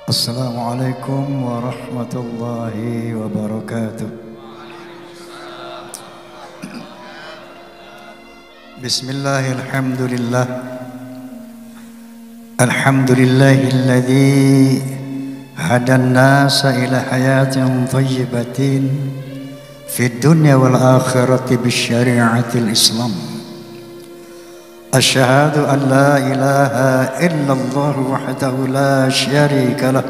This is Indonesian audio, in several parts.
Assalamualaikum warahmatullahi wabarakatuh. Bismillahirrahmanirrahim. Alhamdulillahilladzi hadan nasa ila hayatin thayyibatin fid dunya wal akhirati bisyari'atil Islam. Asyhadu an la ilaha illallah wahdahu la syarika lah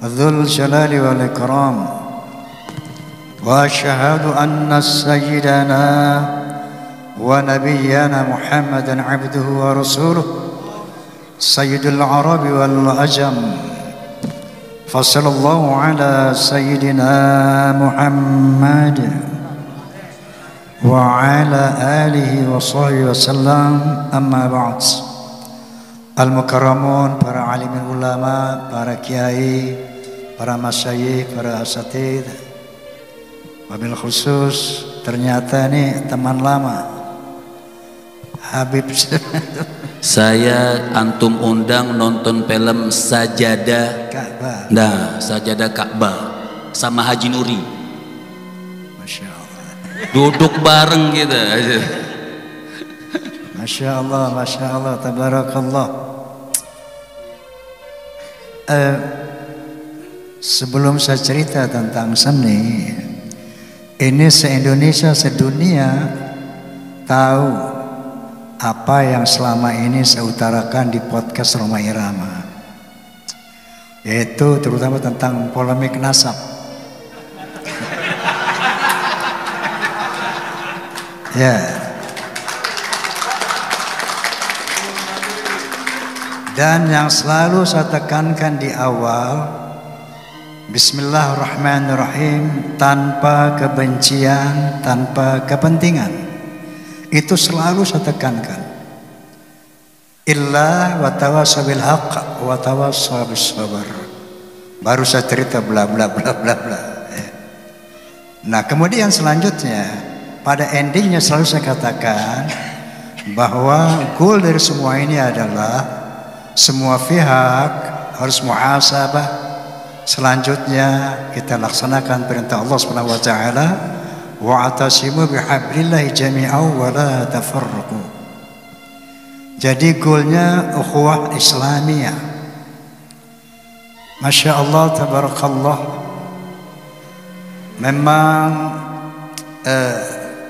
dzul jalali wal ikram wa asyhadu anna sayyidana wa nabiyyana Muhammadan abduhu wa rasuluh sayyidul arabi wal ajam fa sallallahu ala sayyidina Muhammad wa ala alihi wa sahbihi wasallam, amma ba'd. Al-mukarramun, para alimin ulama, para kiai, para masyayikh, para asatidz, wabil khusus ternyata ini teman lama Habib. Saya antum undang nonton film Sajadah Ka'bah. Nah, Sajadah Ka'bah sama Haji Nuri. Masya Allah. Duduk bareng gitu aja. Masya Allah, tabarakallah. Sebelum saya cerita tentang seni, ini se-Indonesia, sedunia tahu apa yang selama ini saya utarakan di podcast Roma Irama, yaitu terutama tentang polemik nasab. Ya. Dan yang selalu saya tekankan di awal, Bismillahirrahmanirrahim, tanpa kebencian, tanpa kepentingan. Itu selalu saya tekankan. Illa wa tawassaw bil haqq wa tawassaw bis sabr. Baru saya cerita bla bla bla bla bla. Nah, kemudian selanjutnya pada endingnya selalu saya katakan bahwa goal dari semua ini adalah semua pihak harus muhasabah. Selanjutnya kita laksanakan perintah Allah Subhanahu wa taala, wa'tasimu bihablillahi jami'an wa la tafarraqu. Jadi goalnya ukhuwah Islamiyah. Masya Allah, tabarakallah. Memang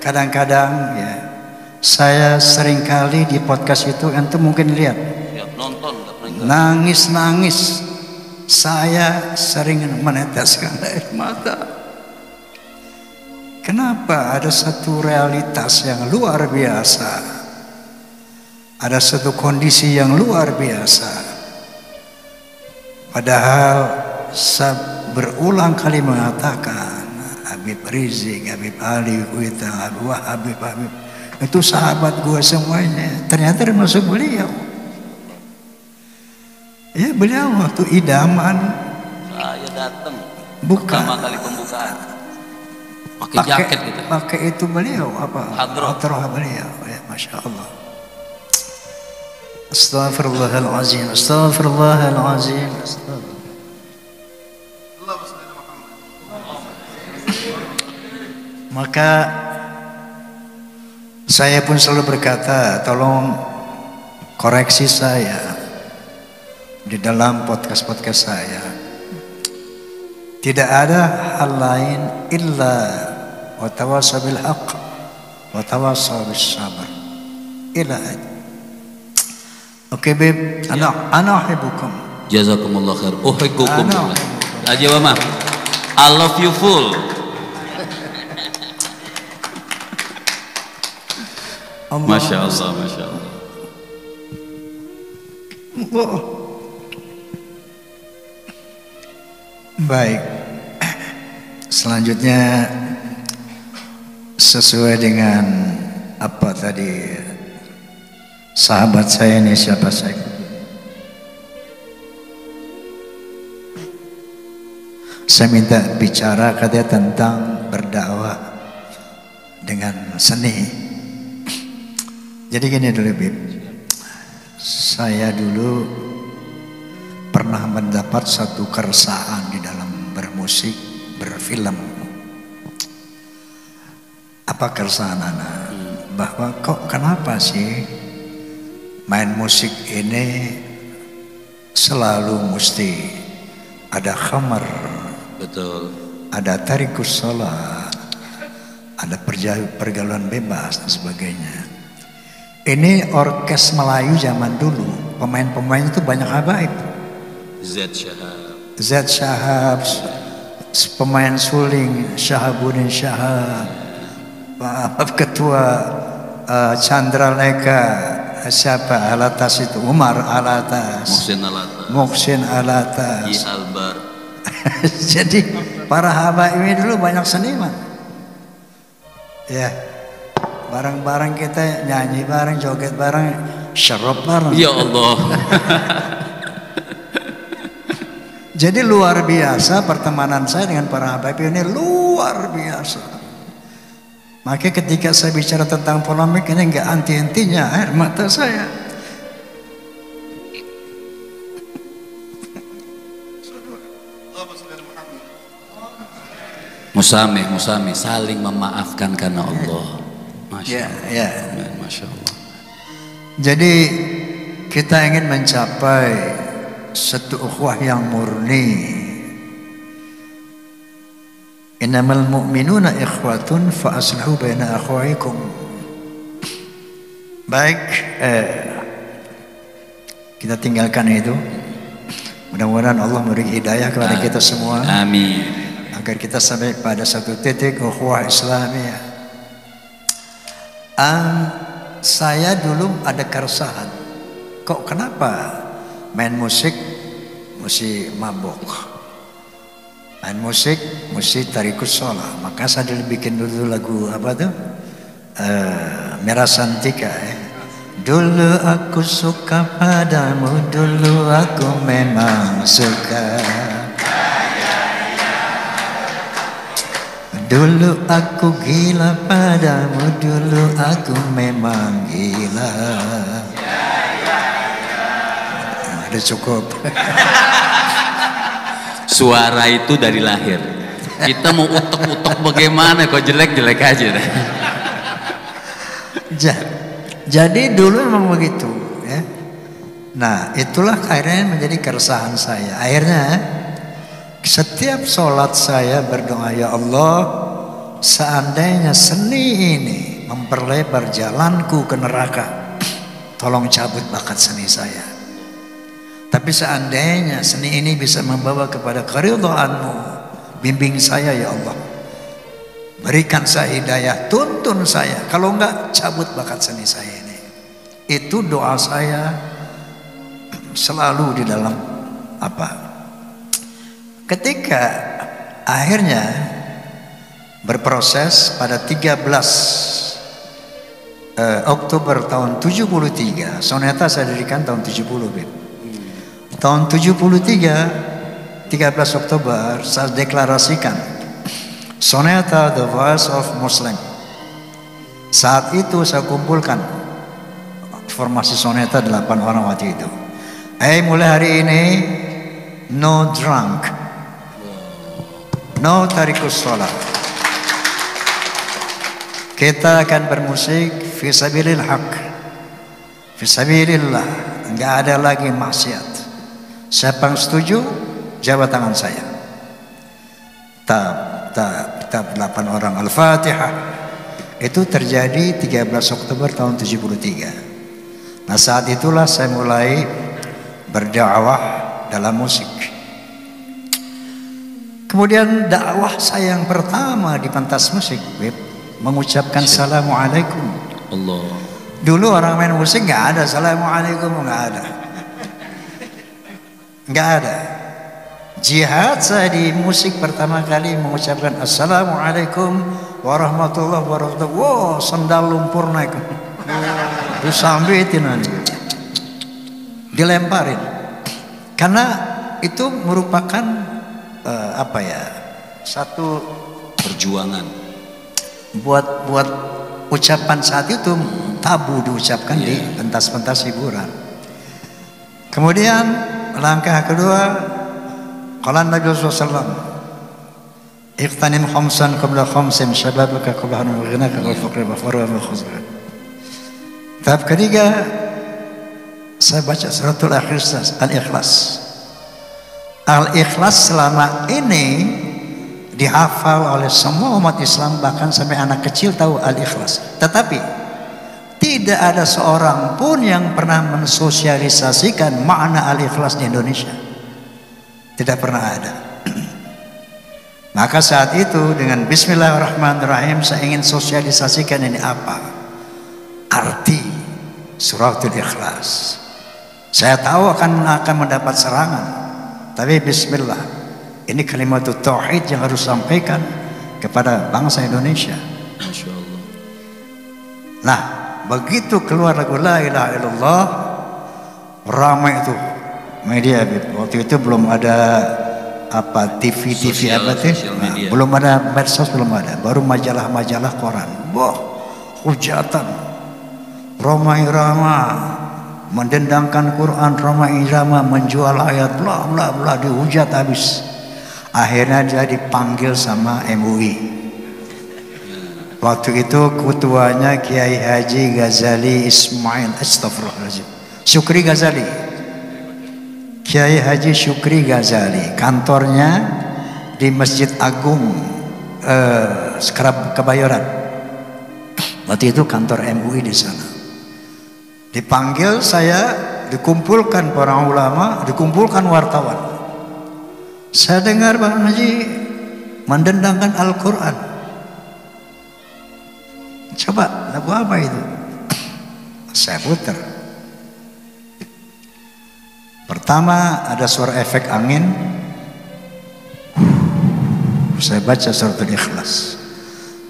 kadang-kadang ya, saya seringkali di podcast itu ente mungkin lihat Ya, nonton nangis-nangis. Saya sering meneteskan air mata. Kenapa? Ada satu realitas yang luar biasa, ada satu kondisi yang luar biasa. Padahal saya berulang kali mengatakan Habib Rizik, Habib Ali, Habib itu sahabat gue semuanya. Ternyata termasuk beliau. Ya, beliau waktu idaman saya datang bukan pertama kali pembukaan pakai jaket gitu. Pakai itu beliau apa? Hadroh beliau. Ya, Masya Allah. Astaghfirullahalazim. Astaghfirullahalazim. Maka saya pun selalu berkata, tolong koreksi saya di dalam podcast-podcast saya. Tidak ada hal lain illa wa tawassaw bil haqq wa tawassaw bis sabr. Ila. Oke, Beb. Ana uhibbukum. Jazakumullah khair. Uhibbukum. Aja Mama. I love you full. Masya Allah, Masya Allah. Baik. Selanjutnya sesuai dengan apa tadi sahabat saya ini, siapa saya? Saya minta bicara katanya tentang berdakwah dengan seni. Jadi gini dulu, Bib. Saya dulu pernah mendapat satu keresahan di dalam bermusik, berfilm. Apa keresahan anak? Bahwa kok kenapa sih main musik ini selalu mesti ada khamar, betul, ada tarikus sholat, ada pergaulan bebas dan sebagainya. Ini orkes Melayu zaman dulu, pemain-pemain itu banyak habaib. Z Shahab, pemain suling Shahabuddin Shahab, ketua Chandra Leka, siapa Alatas itu, Umar Alatas, Muhsin Alatas, Yi Albar. Jadi para habaib ini dulu banyak seniman. Ya, bareng-bareng kita nyanyi bareng, joget bareng, syarab bareng. Ya Allah. Jadi luar biasa pertemanan saya dengan para habaib ini, luar biasa. Maka ketika saya bicara tentang polemik ini nggak anti-antinya air mata saya. Musameh, saling memaafkan karena Allah. Masya Allah. Ya. Masya Allah. Jadi kita ingin mencapai satu ukhuwah yang murni. Innamal mu'minuna ikhwatun fa aslihu baina akhwaikum. Baik, kita tinggalkan itu. Mudah-mudahan Allah memberi hidayah kepada kita semua. Amin. Agar kita sampai pada satu titik ukhuwah Islamiyah. Saya dulu ada keresahan. Kok kenapa main musik mesti mabuk, main musik mesti tarikus sholat? Maka saya dulu bikin dulu lagu apa tuh, Merah Santika. Dulu aku suka padamu, dulu aku memang suka. Dulu aku gila padamu, dulu aku memang gila. Ada cukup. Suara itu dari lahir. Kita mau utek-utek bagaimana, kok jelek-jelek aja. Jadi dulu memang begitu, ya. Nah, itulah akhirnya menjadi keresahan saya. Akhirnya setiap sholat saya berdoa, ya Allah, seandainya seni ini memperlebar jalanku ke neraka, tolong cabut bakat seni saya. Tapi seandainya seni ini bisa membawa kepada keridhaanmu, bimbing saya ya Allah. Berikan saya hidayah, tuntun saya. Kalau enggak, cabut bakat seni saya ini. Itu doa saya selalu di dalam apa? Ketika akhirnya berproses pada 13 Oktober tahun 73, soneta saya dirikan tahun 70, Bib. Tahun 73, 13 Oktober saya deklarasikan soneta The Voice of Muslim. Saat itu saya kumpulkan formasi soneta 8 orang waktu itu. Mulai hari ini no drunk, no tarikus sholat. Kita akan bermusik fisabilil haq, fisabilillah, enggak ada lagi maksiat. Siapa yang setuju, jawab tangan saya. Tab 8 orang. Al-Fatihah. Itu terjadi 13 Oktober tahun 73. Nah, saat itulah saya mulai berdakwah dalam musik. Kemudian dakwah saya yang pertama di pentas musik, Beb, mengucapkan Assalamualaikum. Allah. Dulu orang main musik nggak ada Assalamualaikum, nggak ada. Jihad saya di musik pertama kali mengucapkan Assalamualaikum warahmatullahi wabarakatuh. Wow, sendal lumpur naik. Terus sambitin aja, dilemparin. Karena itu merupakan satu perjuangan. Buat ucapan saat itu tabu diucapkan di pentas-pentas hiburan. Kemudian langkah kedua, qala Nabi SAW, iqtanim khamsan qabla khamsin, syababaka qabla haram, ghinaka wal faqri wa farwa wa khuzra. Tahap ketiga, saya baca suratul Al-Ikhlas. Al-Ikhlas selama ini dihafal oleh semua umat Islam, bahkan sampai anak kecil tahu Al-Ikhlas. Tetapi tidak ada seorang pun yang pernah mensosialisasikan makna Al-Ikhlas di Indonesia. Tidak pernah ada. Maka saat itu dengan Bismillahirrahmanirrahim saya ingin sosialisasikan ini apa arti suratul Ikhlas. Saya tahu akan mendapat serangan, tapi Bismillah, ini kalimat tauhid yang harus sampaikan kepada bangsa Indonesia. Masya Allah. Nah, begitu keluar lagu La ilaha illallah, ramai itu media. Waktu itu belum ada apa TV apa tuh, nah, belum ada medsos, belum ada, baru majalah koran. Wah, hujatan, Roma Irama mendendangkan Quran, Roma Irama menjual ayat, bla bla bla, dihujat habis. Akhirnya dia dipanggil sama MUI. Waktu itu ketuanya Kiai Haji Ghazali Ismail, astagfirullahaladzim, Syukri Ghazali, Kiai Haji Syukri Ghazali, kantornya di Masjid Agung Kebayoran. Waktu itu kantor MUI di sana. Dipanggil saya, dikumpulkan para ulama, dikumpulkan wartawan. Saya dengar Bang Haji mendendangkan Al-Quran. Coba lagu apa itu? Saya putar. Pertama ada suara efek angin. Saya baca suratul Ikhlas.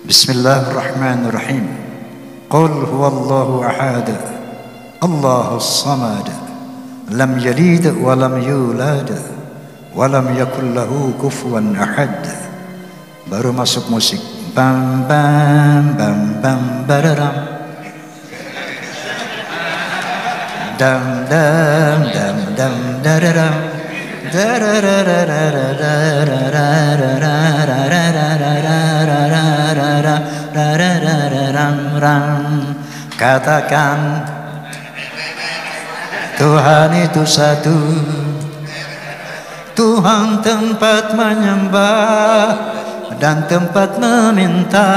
Bismillahirrahmanirrahim. Qul huwallahu ahad, Allahus samad, lam yalid wa lam yulad wa lam yakul lahu kufuwan ahad. Baru masuk musik. Bam bam bam bam bararam. Dam dam dam dam dararam. Katakan Tuhan itu satu, Tuhan tempat menyembah dan tempat meminta.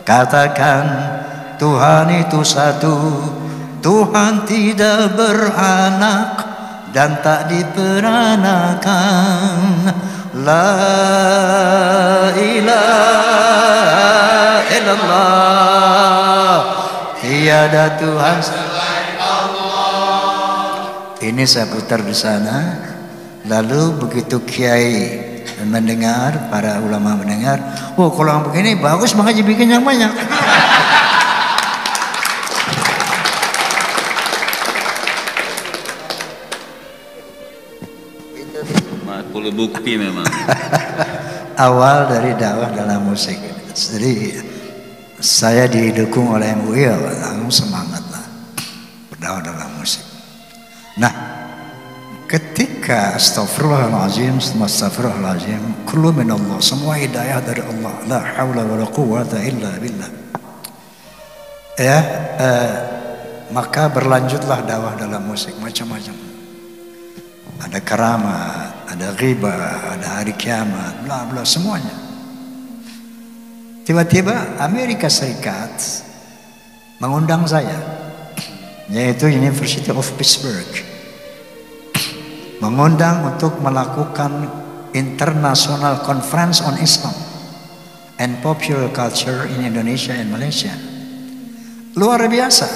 Katakan Tuhan itu satu, Tuhan tidak beranak dan tak diperanakan. La ilaha illallah, tiada Tuhan selain Allah. Ini saya putar di sana. Lalu begitu kiai mendengar, para ulama mendengar, oh kalau yang begini bagus, makanya bikin yang banyak. 40 bukti memang. Awal dari dakwah dalam musik. Jadi saya didukung oleh MUI, langsung semangat lah berdakwah dalam musik. Nah, ketika astagfirullahaladzim, kullu minallah, semua hidayah dari Allah, la hawla wa la quwwata illa billah. Ya, maka berlanjutlah dakwah dalam musik macam-macam. Ada keramat, ada ghibah, ada hari kiamat, bla bla, semuanya. Tiba-tiba Amerika Serikat mengundang saya, yaitu University of Pittsburgh, mengundang untuk melakukan International Conference on Islam and Popular Culture in Indonesia and Malaysia. Luar biasa.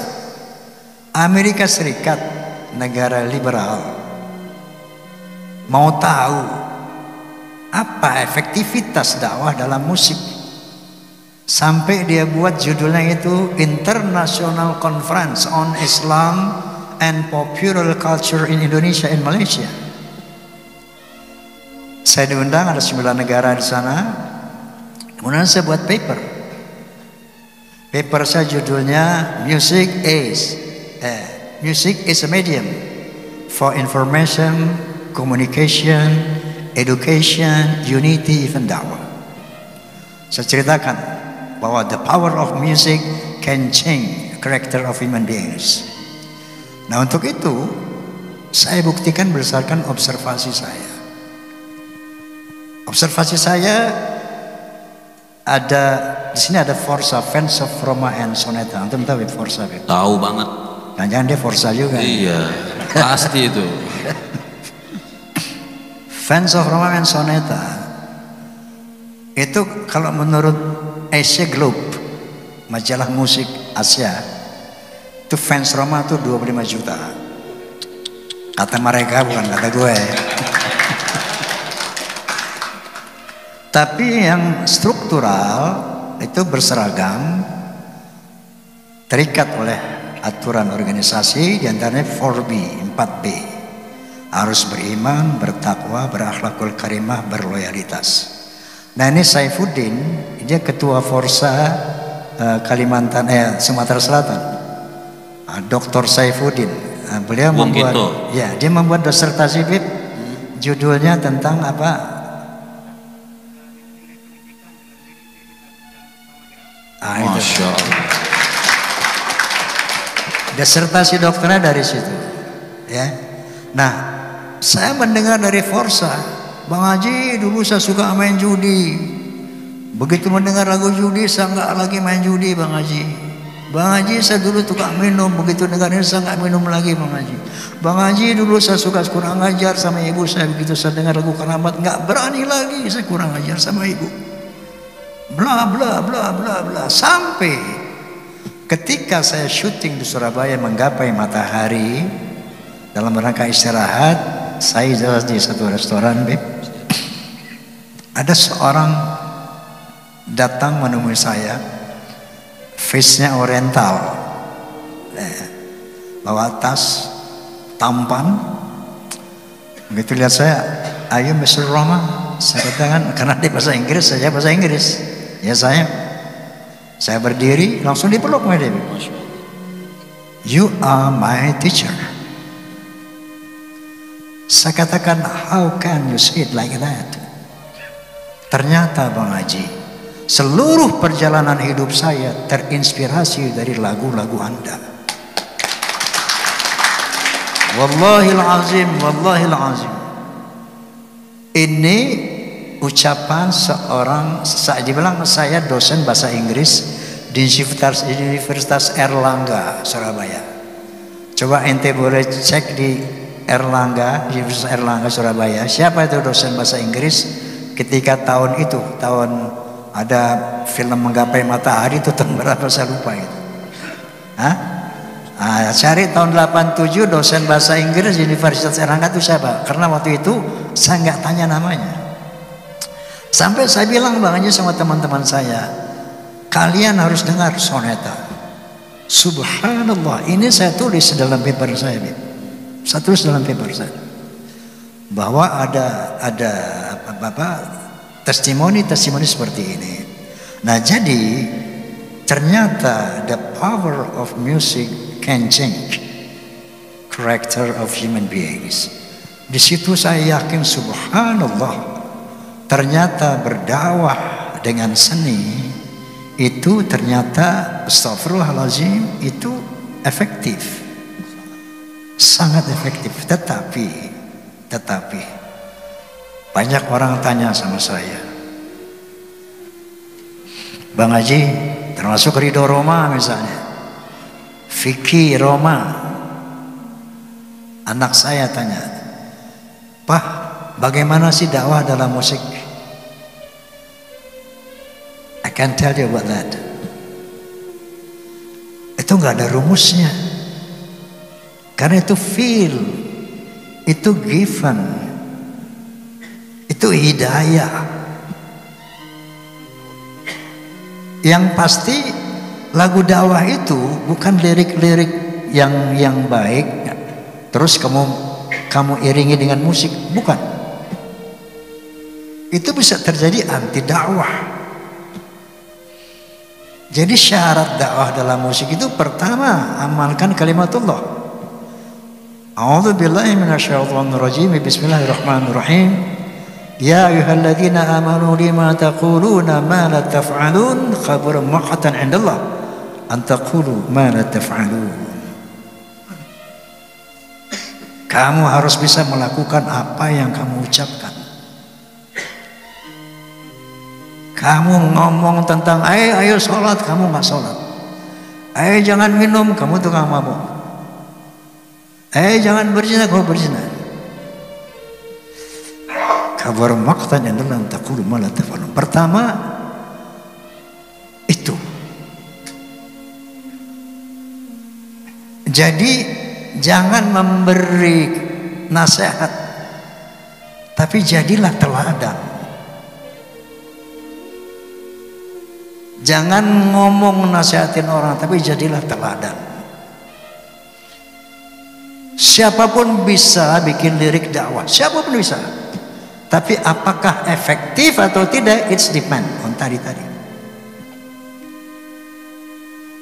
Amerika Serikat, negara liberal, mau tahu apa efektivitas dakwah dalam musik, sampai dia buat judulnya itu International Conference on Islam and Popular Culture in Indonesia and Malaysia. Saya diundang, ada 9 negara di sana. Kemudian saya buat paper. Paper saya judulnya Music is a Medium for information, communication, education, unity, even dakwah. Saya ceritakan bahwa the power of music can change character of human beings. Nah, untuk itu saya buktikan berdasarkan observasi saya. Observasi saya ada di sini ada Forza, Fans of Roma and Sonata. Antum tahu Forza? Tahu banget. Nah, jangan dia Forza juga. Iya, pasti itu. Fans of Roma and Sonata itu kalau menurut Asia Globe, majalah musik Asia, itu fans Roma itu 25 juta. Kata mereka, bukan kata gue. Tapi yang struktural itu berseragam, terikat oleh aturan organisasi, diantaranya 4B, 4B. Harus beriman, bertakwa, berakhlakul karimah, berloyalitas. Nah, ini Saifuddin, dia ketua Forza Kalimantan, Sumatera Selatan. Dr. Saifuddin, beliau membuat, ya, dia membuat disertasi Bib, judulnya tentang apa? Masya Allah. Disertasi dokternya dari situ, ya. Nah, saya mendengar dari Forza, Bang Haji, dulu saya suka main judi. Begitu mendengar lagu judi, saya nggak lagi main judi, Bang Haji. Bang Haji, saya dulu tukang minum. Begitu dengar ini, saya nggak minum lagi, Bang Haji. Bang Haji, dulu saya suka kurang ajar sama ibu saya. Begitu saya dengar lagu keramat, nggak berani lagi saya kurang ajar sama ibu. Bla bla bla bla bla, sampai ketika saya syuting di Surabaya menggapai matahari dalam rangka istirahat, saya jelas di satu restoran, Beb. Ada seorang datang menemui saya, face-nya oriental, bawa tas, tampan. Begitu lihat saya, ayo Mr. Roma, saya katakan, karena dia bahasa Inggris, saya bahasa Inggris. Ya saya berdiri, langsung dipeluk sama dia. You are my teacher. Saya katakan, how can you say it like that? Ternyata Bang Haji, seluruh perjalanan hidup saya terinspirasi dari lagu-lagu Anda. Wallahil azim, wallahil azim. Ini ucapan seorang, saya dibilang saya dosen bahasa Inggris di Universitas Erlangga Surabaya. Coba ente boleh cek di Erlangga, di Universitas Erlangga Surabaya, siapa itu dosen bahasa Inggris ketika tahun itu, tahun ada film Menggapai Matahari itu tahun berapa saya lupa itu. Cari tahun 87 dosen bahasa Inggris di Universitas Erlangga itu siapa? Karena waktu itu saya nggak tanya namanya. Sampai saya bilang Bang Haji sama teman-teman saya, kalian harus dengar soneta. Subhanallah, ini saya tulis dalam paper saya, saya tulis dalam paper saya, bahwa ada testimoni seperti ini. Nah, jadi ternyata the power of music can change character of human beings. Di situ saya yakin, subhanallah, ternyata berdakwah dengan seni itu ternyata, astagfirullahaladzim, itu efektif, sangat efektif. Tetapi banyak orang tanya sama saya, Bang Haji, termasuk Ridho Roma misalnya, Vicky Roma, anak saya tanya, Pak, bagaimana sih dakwah dalam musik? I can't tell you about that. Itu nggak ada rumusnya. Karena itu feel, itu given, itu hidayah. Yang pasti lagu dakwah itu bukan lirik-lirik yang baik, terus kamu iringi dengan musik, bukan. Itu bisa terjadi anti dakwah. Jadi syarat dakwah dalam musik itu pertama, amalkan kalimatullah. A'udzu billahi minasyaitonir rajim. Bismillahirrahmanirrahim. Ya ayyuhalladzina amanu lima taquluna ma la taf'alun khabura maqtan 'indallah an taqulu ma la taf'alun. Kamu harus bisa melakukan apa yang kamu ucapkan. Kamu ngomong tentang ayo sholat, kamu nggak sholat. Ayo jangan minum, kamu tukang mabuk. Jangan berzina, kamu berzina. Kabar maqtan adalah taqulu ma la taf'alun. Pertama itu. Jadi jangan memberi nasihat, tapi jadilah teladan. Jangan ngomong nasihatin orang, tapi jadilah teladan. Siapapun bisa bikin lirik dakwah, siapapun bisa. Tapi apakah efektif atau tidak, it's depend on tadi.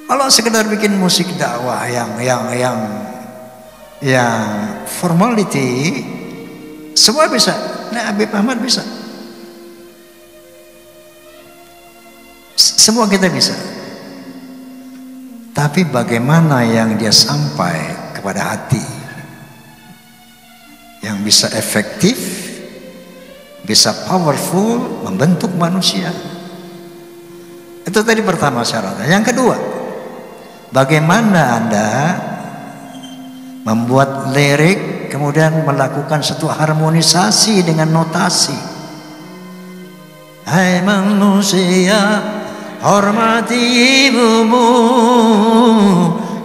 Kalau sekedar bikin musik dakwah yang formality, semua bisa. Nah, Habib Ahmad bisa. Semua kita bisa. Tapi bagaimana yang dia sampai kepada hati, yang bisa efektif, bisa powerful, membentuk manusia. Itu tadi pertama syaratnya. Yang kedua, bagaimana Anda membuat lirik kemudian melakukan satu harmonisasi dengan notasi. Hai manusia, hormati ibumu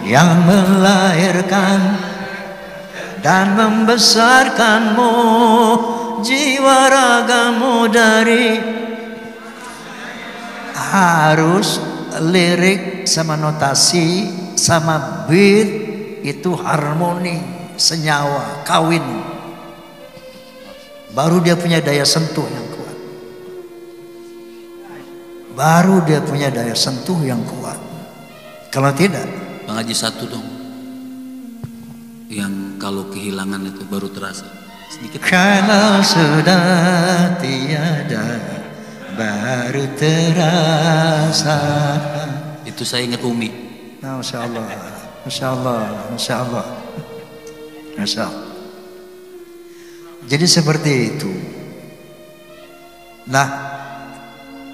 yang melahirkan dan membesarkanmu, jiwa ragamu dari. Harus lirik sama notasi sama beat itu harmoni, senyawa, kawin. Baru dia punya daya sentuh yang kuat. Baru dia punya daya sentuh yang kuat. Kalau tidak, Bang Haji satu dong, yang kalau kehilangan itu baru terasa sedikit. Kalau sudah tiada baru terasa. Itu saya ingat Umi. Masya Allah, Masya Allah, Masya Allah, Masya Allah. Jadi seperti itu. Nah,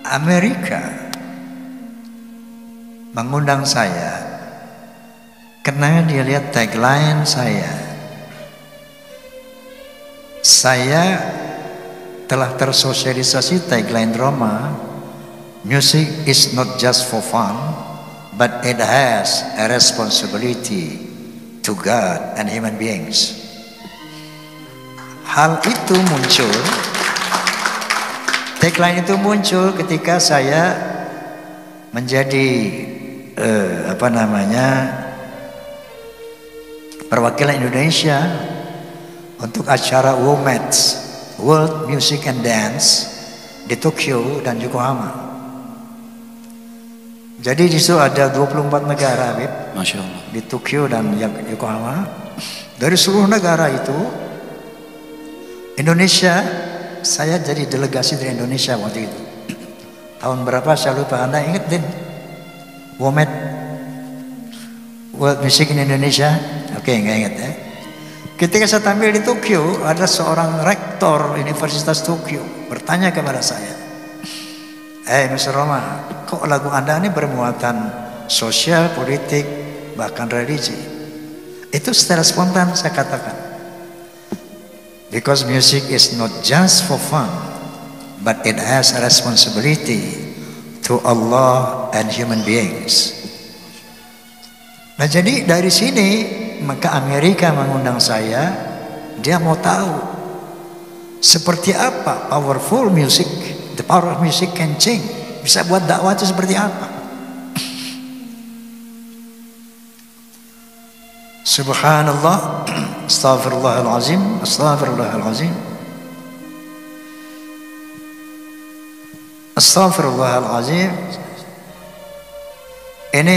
Amerika mengundang saya karena dia lihat tagline saya. Saya telah tersosialisasi tagline Roma, music is not just for fun, but it has a responsibility to God and human beings. Hal itu muncul, tagline itu muncul ketika saya menjadi perwakilan Indonesia untuk acara WOMEDS, World Music and Dance di Tokyo dan Yokohama. Jadi di situ ada 24 negara, Habib. Masya Allah. Di Tokyo dan Yokohama. Dari seluruh negara itu, Indonesia, saya jadi delegasi dari Indonesia waktu itu. Tahun berapa saya lupa, Anda ingat Din? WOMED, World Music in Indonesia. Oke, nggak ingat ya. Ketika saya tampil di Tokyo, ada seorang rektor Universitas Tokyo bertanya kepada saya, Mr. Roma, kok lagu Anda ini bermuatan sosial, politik, bahkan religi? Itu secara spontan saya katakan, because music is not just for fun, but it has a responsibility to Allah and human beings. Nah, jadi dari sini maka Amerika mengundang saya. Dia mau tahu seperti apa powerful music, the power of music can change. Bisa buat dakwah itu seperti apa? Subhanallah, astaghfirullahalazim, astaghfirullahalazim, astaghfirullahalazim. Ini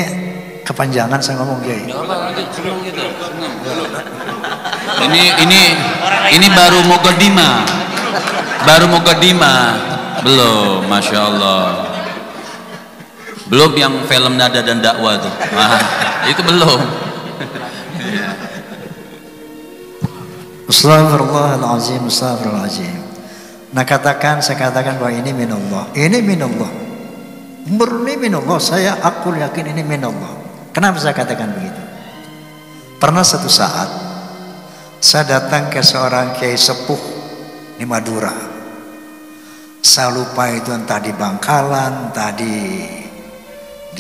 kepanjangan saya ngomong Kiai. Ini baru Muqaddimah, belum, masya Allah, belum yang film Nada dan Dakwah tuh, itu belum. Astagfirullahaladzim, astagfirullahaladzim. Nah saya katakan bahwa ini minallah, murni minallah. Saya aku yakin ini minallah. Kenapa saya katakan begitu? Pernah satu saat saya datang ke seorang kiai sepuh di Madura. Saya lupa itu entah di Bangkalan, entah di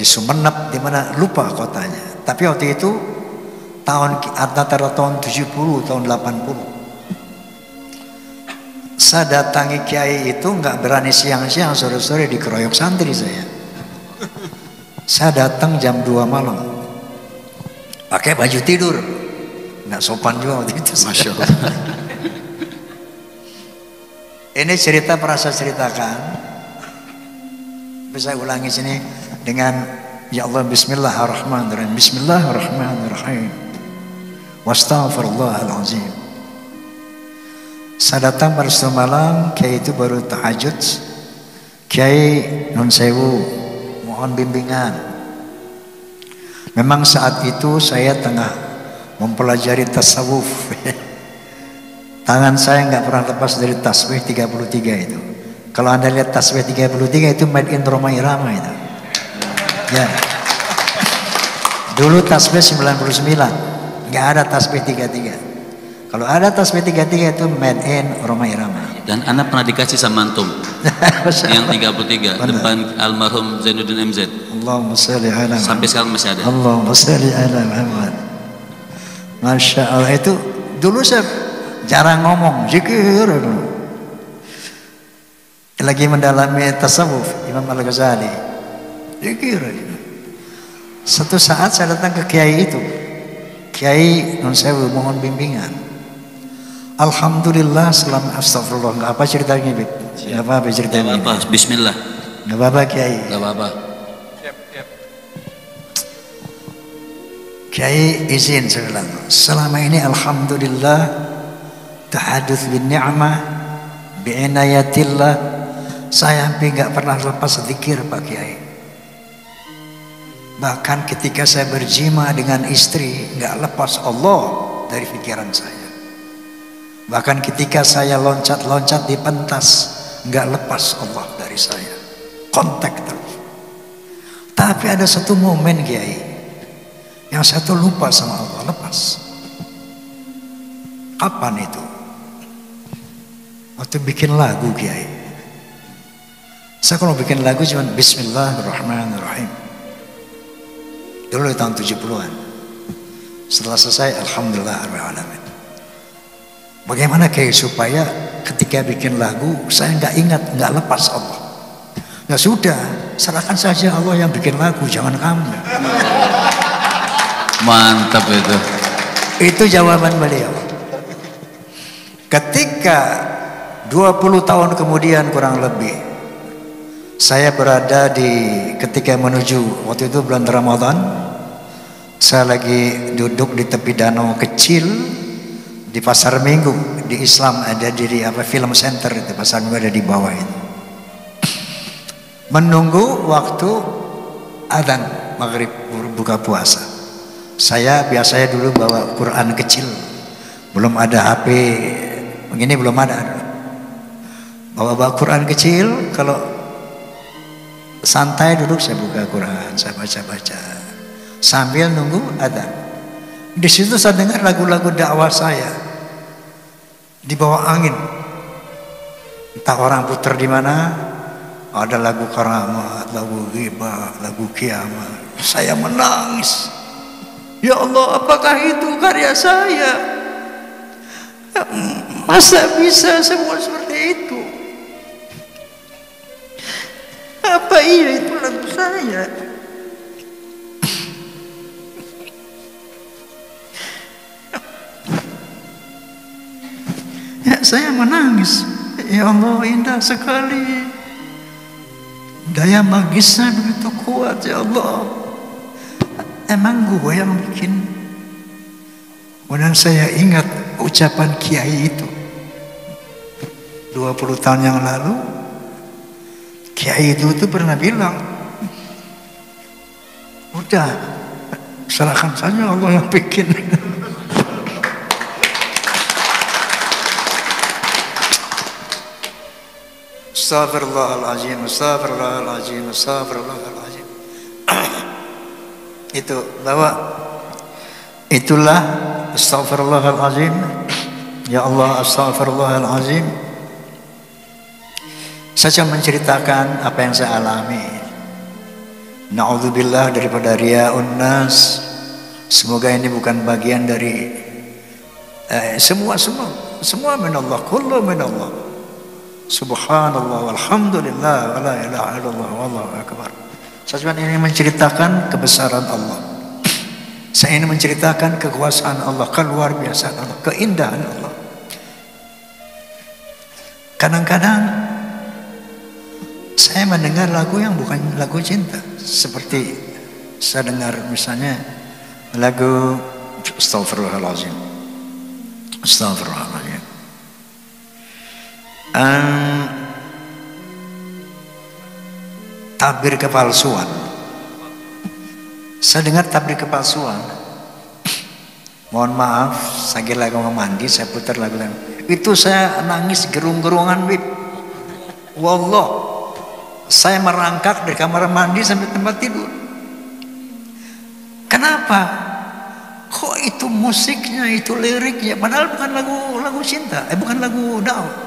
Sumenep, di mana lupa kotanya. Tapi waktu itu antara tahun 70 tahun 80. Saya datangi kiai itu nggak berani siang-siang, sore-sore dikeroyok santri saya. Saya datang jam 2 malam, pakai baju tidur, nggak sopan juga waktu itu. Masya Allah. Ini cerita pernah saya ceritakan, bisa ulangi sini dengan ya Allah, Bismillahirrahmanirrahim, Bismillahirrahmanirrahim, Wastaghfirullahaladzim. Saya datang pada suatu malam, kiai itu baru tahajud. Kiai nun sewu, mohon bimbingan. Memang saat itu saya tengah mempelajari tasawuf. Tangan saya nggak pernah lepas dari tasbih 33 itu. Kalau Anda lihat tasbih 33 itu made in Roma Irama itu. Ya. Dulu tasbih 99, nggak ada tasbih 33. Kalau ada tasbih 33 itu made in Roma Irama. Dan Anda pernah dikasih sama antum yang 33 depan almarhum Zainuddin MZ. Allahumma sholli ala Muhammad. Sampai sekarang masih ada. Allahumma sholli ala Muhammad. Masya Allah, itu dulu saya jarang ngomong, zikir dulu. Lagi mendalami tasawuf Imam Al-Ghazali, zikir. Satu saat saya datang ke kiai itu, Kiai nun sewu, mohon bimbingan. Alhamdulillah selama astagfirullah, nggak apa ceritanya, Bib? Nggak apa ceritanya. Nggak apa, Bismillah. Nggak apa Kiai. Nggak apa. Kiai izin saya bilang, selama ini alhamdulillah tahadduts bin ni'mah bi inayatillah, saya hampir nggak pernah lepas zikir Pak Kiai. Bahkan ketika saya berjima dengan istri, nggak lepas Allah dari pikiran saya. Bahkan ketika saya loncat-loncat di pentas, nggak lepas Allah dari saya. Kontak terus. Tapi ada satu momen Kiai, yang saya tuh lupa sama Allah, lepas. Kapan itu? Waktu bikin lagu Kiai. Saya kalau bikin lagu cuma Bismillahirrahmanirrahim. Dulu di tahun 70-an. Setelah selesai, Alhamdulillahirrahmanirrahim. Bagaimana Kiai supaya ketika bikin lagu saya nggak ingat, nggak lepas Allah? Ya sudah, serahkan saja Allah yang bikin lagu, jangan kamu. Mantap itu. Itu jawaban beliau. Ketika 20 tahun kemudian kurang lebih, saya berada ketika menuju, waktu itu bulan Ramadan, saya lagi duduk di tepi danau kecil di Pasar Minggu. Di Islam ada di film center itu, Pasar Minggu ada di bawah itu. Menunggu waktu adzan maghrib buka puasa. Saya biasanya dulu bawa Quran kecil, belum ada HP begini, belum ada. Bawa Quran kecil, kalau santai duduk saya buka Quran, saya baca-baca sambil nunggu adzan. Di situ saya dengar lagu-lagu dakwah saya di bawah angin. Entah orang putar di mana, ada lagu karamat, lagu ghibah, lagu kiamat. Saya menangis. Ya Allah, apakah itu karya saya? Masa bisa semua seperti itu? Apa iya itu lagu saya? Ya, saya menangis. Ya Allah, indah sekali. Daya magisnya begitu kuat ya Allah. Emang gue yang bikin. Kemudian saya ingat ucapan kiai itu 20 tahun yang lalu. Kiai itu pernah bilang, udah serahkan saja, Allah yang bikin. Astagfirullahaladzim, astagfirullahaladzim, astagfirullahaladzim. Itu bahwa itulah astagfirullahaladzim. Ya Allah, astagfirullahaladzim. Saya menceritakan apa yang saya alami. Na'udzubillah daripada riya'un nas. Semoga ini bukan bagian dari semua minallah, kullu minallah. Subhanallah walhamdulillah wa la ilaha illallah wallahu akbar. Saya cuma ingin menceritakan kebesaran Allah. Saya ingin menceritakan kekuasaan Allah, keluar biasa Allah, keindahan Allah. Kadang-kadang saya mendengar lagu yang bukan lagu cinta. Seperti saya dengar misalnya lagu Astagfirullahaladzim, Astagfirullahaladzim, tabir kepalsuan. Saya dengar tabir kepalsuan. Mohon maaf, saya lagi mau mandi, saya putar lagu itu, saya nangis gerung-gerungan, Bib. Wallah, saya merangkak dari kamar mandi sampai tempat tidur. Kenapa? Kok itu musiknya, itu liriknya, padahal bukan lagu cinta, bukan lagu dakwah.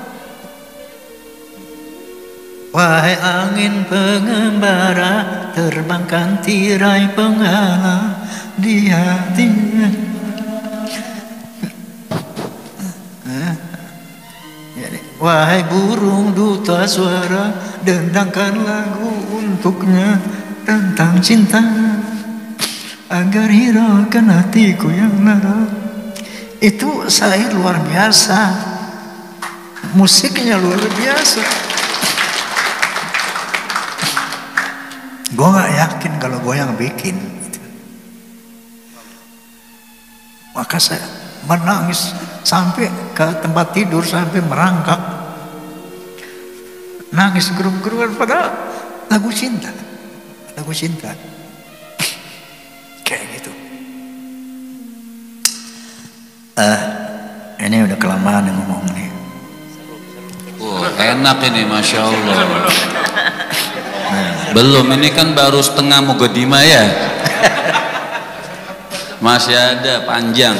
Wahai angin pengembara, terbangkan tirai penghalang di hatinya. Wahai burung duta suara, dendangkan lagu untuknya tentang cinta, agar hiraukan hatiku yang lara. Itu syair luar biasa, musiknya luar biasa. Gue gak yakin kalau gue yang bikin. Maka saya menangis sampai ke tempat tidur, sampai merangkak, nangis gerung-gerungan, padahal lagu cinta, kayak gitu. Ini udah kelamaan ngomong nih. Enak ini, masya Allah. Belum, ini kan baru setengah muqaddimah ya. Masih ada panjang.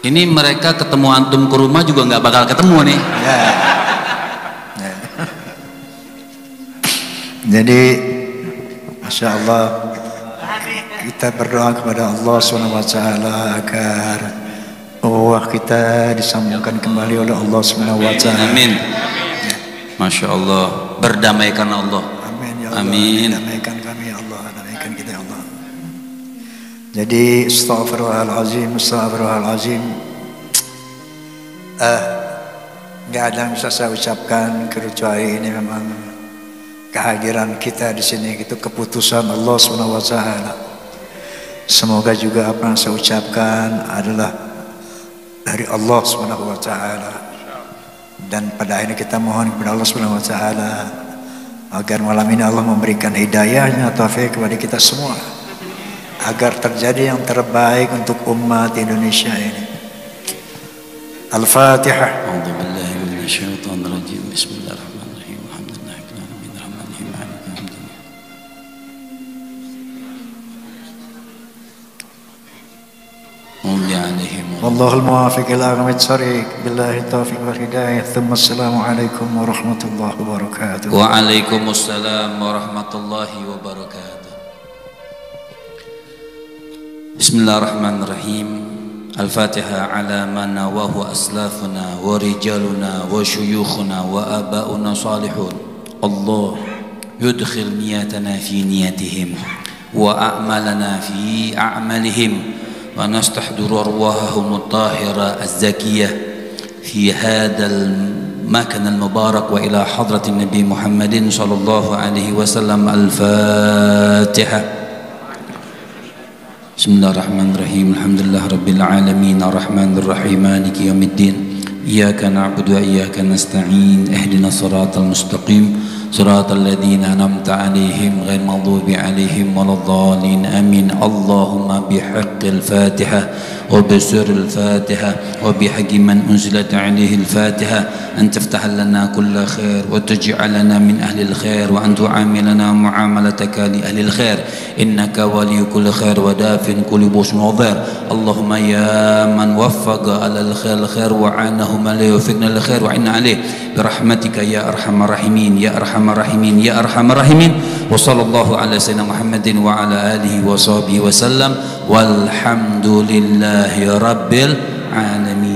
Ini mereka ketemu antum ke rumah juga nggak bakal ketemu nih. Ya. Jadi, masya Allah, kita berdoa kepada Allah SWT agar kita disambungkan kembali oleh Allah SWT. Amin. Masya Allah, berdamaikan Allah. Amin ya Allah. Amin. Damaikan kami ya Allah, damaikan kita ya Allah. Jadi astagfirullahaladzim, astagfirullahaladzim. Nggak ada yang bisa saya ucapkan kecuali ini memang kehadiran kita di sini, itu keputusan Allah SWT. Semoga juga apa yang saya ucapkan adalah dari Allah SWT. Dan pada akhirnya kita mohon kepada Allah SWT agar malam ini Allah memberikan hidayahnya, taufik kepada kita semua, agar terjadi yang terbaik untuk umat Indonesia ini. Al-Fatihah. A'udzubillahi minasyaitonir rajim. Bismillahirrahmanirrahim. Alhamdulillahirabbil alamin. Arrahmanirrahim. Maliki yaumiddin. Wallahul muwaffiq ila aqwamit thariq. Billahi taufiq wal hidayah. Tsumma assalamu alaikum warahmatullahi wabarakatuh. Waalaikumsalam warahmatullahi wabarakatuh. Bismillahirrahmanirrahim. Al-Fatihah ala man nawahu aslafuna wa rijaluna wa syuyukhuna wa aba'una salihun. Allah yudkhil niyatana fi niyatihim wa a'malana fi a'malihim wa nastahdiru arwahahum at-tahira az-zakiyah fi hadha al-makan al-mubarak wa ila hadratin Nabi Muhammadin sallallahu alaihi wasallam. Al-Fatihah. Bismillahirrahmanirrahim. Alhamdulillah rabbil alamin, arrahmanir rahim, maliki yaumiddin. Iyyaka na'budu wa iyyaka nasta'in. Ihdinas siratal mustaqim, siratal ladzina an'amta 'alaihim ghairil maghdubi 'alaihim waladdallin. Amin. Allahumma bihaqqil Fatihah wa bisirril Fatihah wa bihaqqi man unzilat 'alaihi al-Fatihah an taftah lana kulla khair wa taj'alana min ahli al-khair wa an tu'amilana mu'amalataka li ahli al-khair innaka waliyyu kulli khair wa dafin kulli busun wa dhar. Allahumma ya man waffaqa 'ala al-khair wa 'anahu ma la yuwaffiqna lil-khair wa 'inna 'alaihi birahmatika ya arhamar rahimin ya arhamar rahimin ya arhamar rahimin. Wa sallallahu ala sayyidina Muhammadin wa ala alihi wa sahbihi wa sallam walhamdulillahi rabbil alamin.